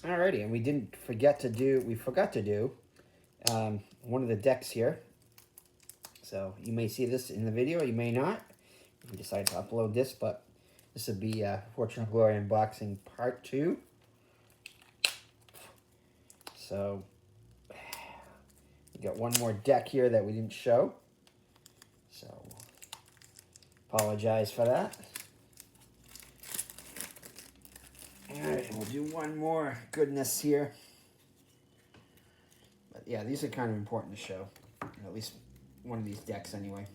Alrighty, and we forgot to do one of the decks here. So you may see this in the video, you may not. We decided to upload this, but this would be Fortune of Glory Unboxing Part 2. So we got one more deck here that we didn't show. So apologize for that. Alright, we'll do one more goodness here. But yeah, these are kind of important to show. At least one of these decks anyway.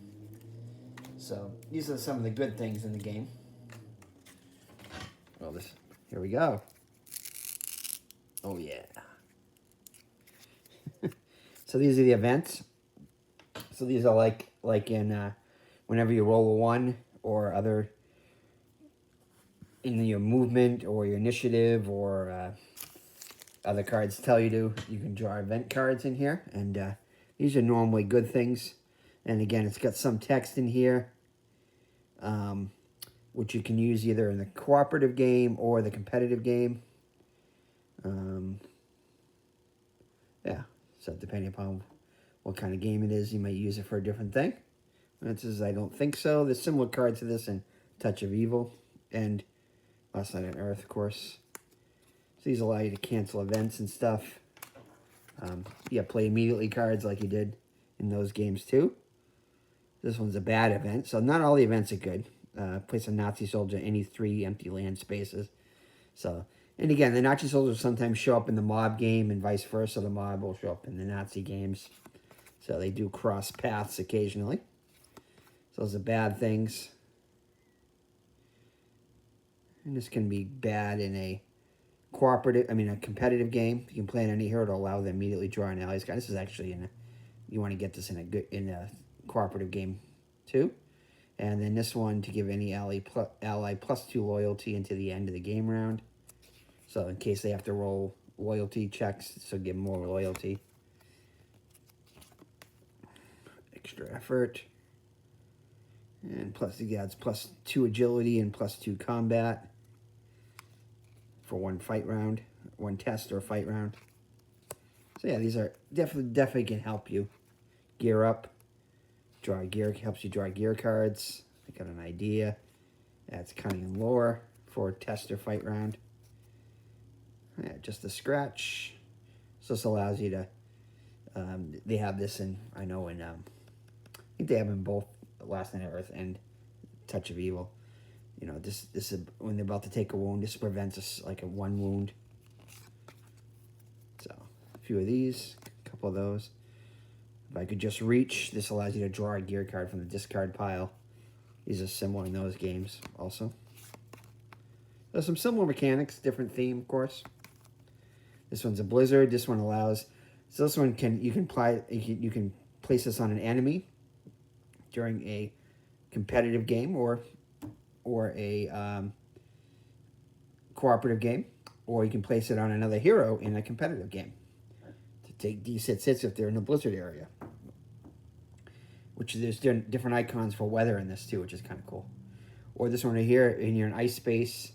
So these are some of the good things in the game. Well, here we go. Oh yeah. So these are the events. So these are like in whenever you roll a 1 or other in your movement or your initiative or other cards tell you to, you can draw event cards in here. And these are normally good things. And again, it's got some text in here, which you can use either in the cooperative game or the competitive game. Yeah, so depending upon what kind of game it is, you might use it for a different thing. And it says, I don't think so. There's similar cards to this in Touch of Evil and Last Night on Earth, of course. So these allow you to cancel events and stuff. Yeah, play immediately cards like you did in those games too. This one's a bad event, so not all the events are good. Place a Nazi soldier in any 3 empty land spaces. So, and again, the Nazi soldiers sometimes show up in the mob game and vice versa. The mob will show up in the Nazi games. So they do cross paths occasionally. So those are bad things. And this can be bad in a a competitive game. You can play on any hero to allow them to immediately draw an ally's card. This is actually you want to get this in a cooperative game too. And then this one to give any ally +2 loyalty into the end of the game round. So in case they have to roll loyalty checks, so give them more loyalty. Extra effort. And plus he adds +2 agility and +2 combat for 1 fight round, 1 test or fight round. So yeah, these are definitely can help you gear up. Draw gear, helps you draw gear cards. I got an idea. Adds cunning and lore for test or fight round. Yeah, just a scratch. So this allows you to. They have this in I think they have in both Last Night on Earth and Touch of Evil. You know, this is when they're about to take a wound. This prevents us like a 1 wound. So a few of these, a couple of those. If I could just reach, this allows you to draw a gear card from the discard pile. These are similar in those games also. There's some similar mechanics, different theme, of course. This one's a blizzard. This one allows. So this one you can place this on an enemy during a competitive game or a cooperative game, or you can place it on another hero in a competitive game to take D6 hits if they're in the blizzard area. Which there's different icons for weather in this too, which is kind of cool. Or this one right here, and you're in ice space,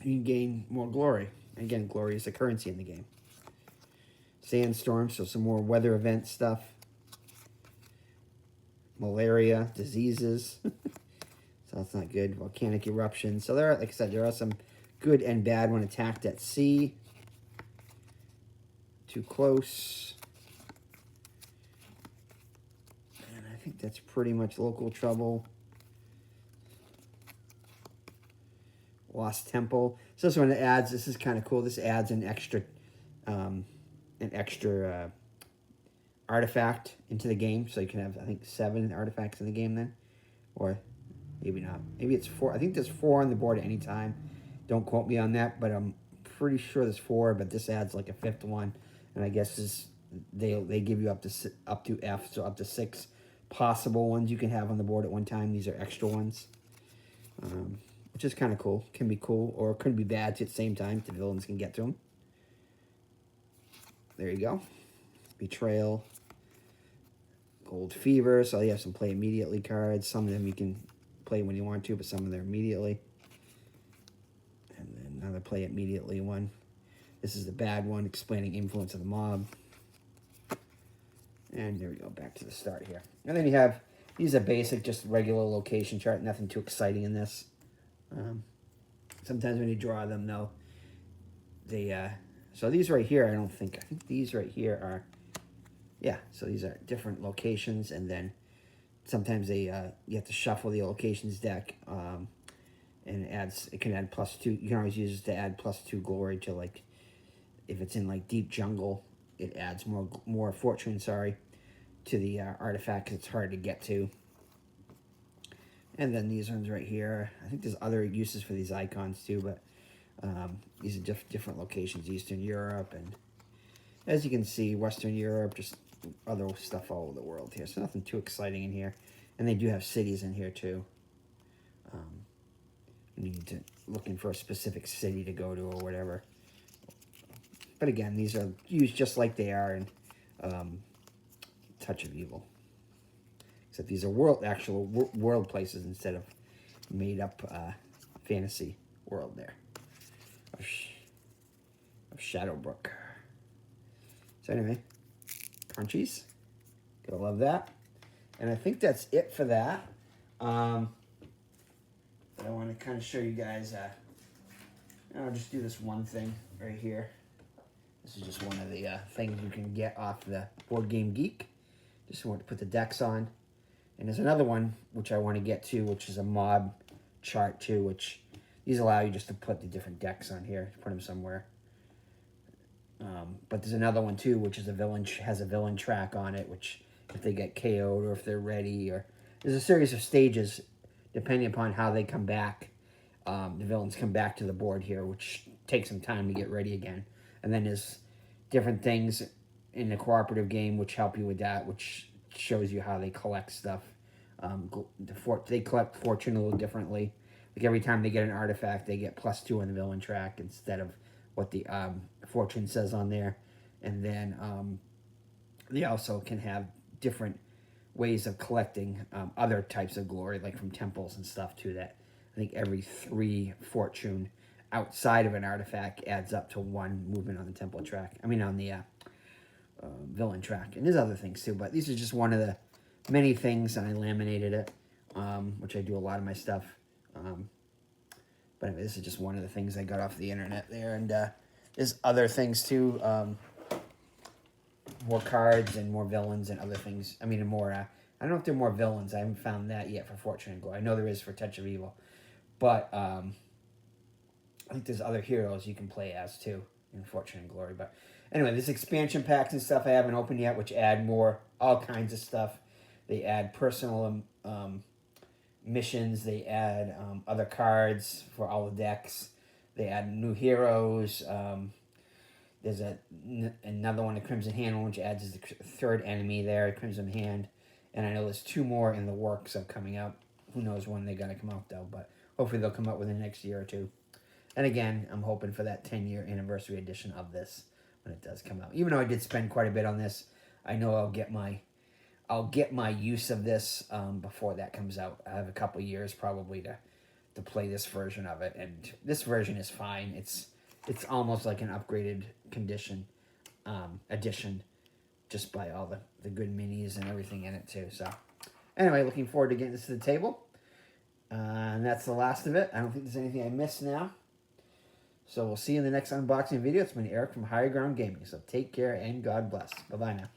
you can gain more glory. Again, glory is a currency in the game. Sandstorm, so some more weather event stuff. Malaria, diseases. So that's not good. Volcanic eruption. So there are, like I said, there are some good and bad when attacked at sea. Too close. And I think that's pretty much local trouble. Lost Temple. So this one adds, this is kind of cool. This adds an extra artifact into the game. So you can have, I think, 7 artifacts in the game then. Or maybe not. Maybe it's 4. I think there's 4 on the board at any time. Don't quote me on that, but I'm pretty sure there's 4. But this adds like a 5th one, and I guess they give you up to F, so up to 6 possible ones you can have on the board at one time. These are extra ones, which is kind of cool. Can be cool, or it could be bad at the same time. The villains can get to them. There you go. Betrayal. Gold Fever. So you have some play immediately cards. Some of them you can play when you want to, but some of them immediately. And then another play immediately one. This is the bad one, explaining influence of the mob. And there we go, back to the start here. And then you have, these are basic, just regular location chart, nothing too exciting in this. Sometimes when you draw them, though, they, so these right here, I think these right here are, yeah, so these are different locations, and then sometimes they, you have to shuffle the locations deck, and it can add +2, you can always use it to add +2 glory to, like, if it's in, like, deep jungle, it adds more fortune, to the artifact, because it's hard to get to. And then these ones right here, I think there's other uses for these icons too, but these are different locations, Eastern Europe, and as you can see, Western Europe, just other stuff all over the world here. So nothing too exciting in here. And they do have cities in here too. You need to looking for a specific city to go to or whatever. But again, these are used just like they are in Touch of Evil. Except these are actual world places instead of made up fantasy world there of Shadowbrook. So anyway, crunchies. Gotta love that. And I think that's it for that. But I want to kind of show you guys. I'll just do this one thing right here. This is just one of the things you can get off the Board Game Geek. Just want to put the decks on. And there's another one which I want to get to, which is a mob chart too, which these allow you just to put the different decks on here, put them somewhere. But there's another one too, which is has a villain track on it, which if they get KO'd or if they're ready, or there's a series of stages depending upon how they come back. The villains come back to the board here, which takes some time to get ready again. And then there's different things in the cooperative game which help you with that, which shows you how they collect stuff. They collect fortune a little differently. Like every time they get an artifact, they get +2 on the villain track instead of what the fortune says on there. And then they also can have different ways of collecting other types of glory, like from temples and stuff too, that I think every 3 fortune outside of an artifact adds up to 1 movement on the temple track. I mean on the villain track. And there's other things too, but these are just one of the many things, and I laminated it, which I do a lot of my stuff. But anyway, this is just one of the things I got off the internet there, and there's other things too, more cards and more villains and other things. I mean, and more, I don't know if there are more villains. I haven't found that yet for Fortune and Glory. I know there is for Touch of Evil, but I think there's other heroes you can play as too in Fortune and Glory. But anyway, there's expansion packs and stuff I haven't opened yet, which add all kinds of stuff. They add personal missions. They add other cards for all the decks. They add new heroes. There's another one, the Crimson Hand one, which adds the 3rd enemy there, Crimson Hand. And I know there's 2 more in the works of coming out. Who knows when they're going to come out, though. But hopefully they'll come out within the next year or 2. And again, I'm hoping for that 10-year anniversary edition of this when it does come out. Even though I did spend quite a bit on this, I know I'll get my use of this before that comes out. I have a couple years probably to play this version of it, and this version is fine. It's almost like an upgraded edition, just by all the good minis and everything in it too. So anyway, looking forward to getting this to the table. And that's the last of it. I don't think there's anything I missed now. So we'll see you in the next unboxing video. It's been Eric from Higher Ground Gaming. So take care and God bless. Bye-bye now.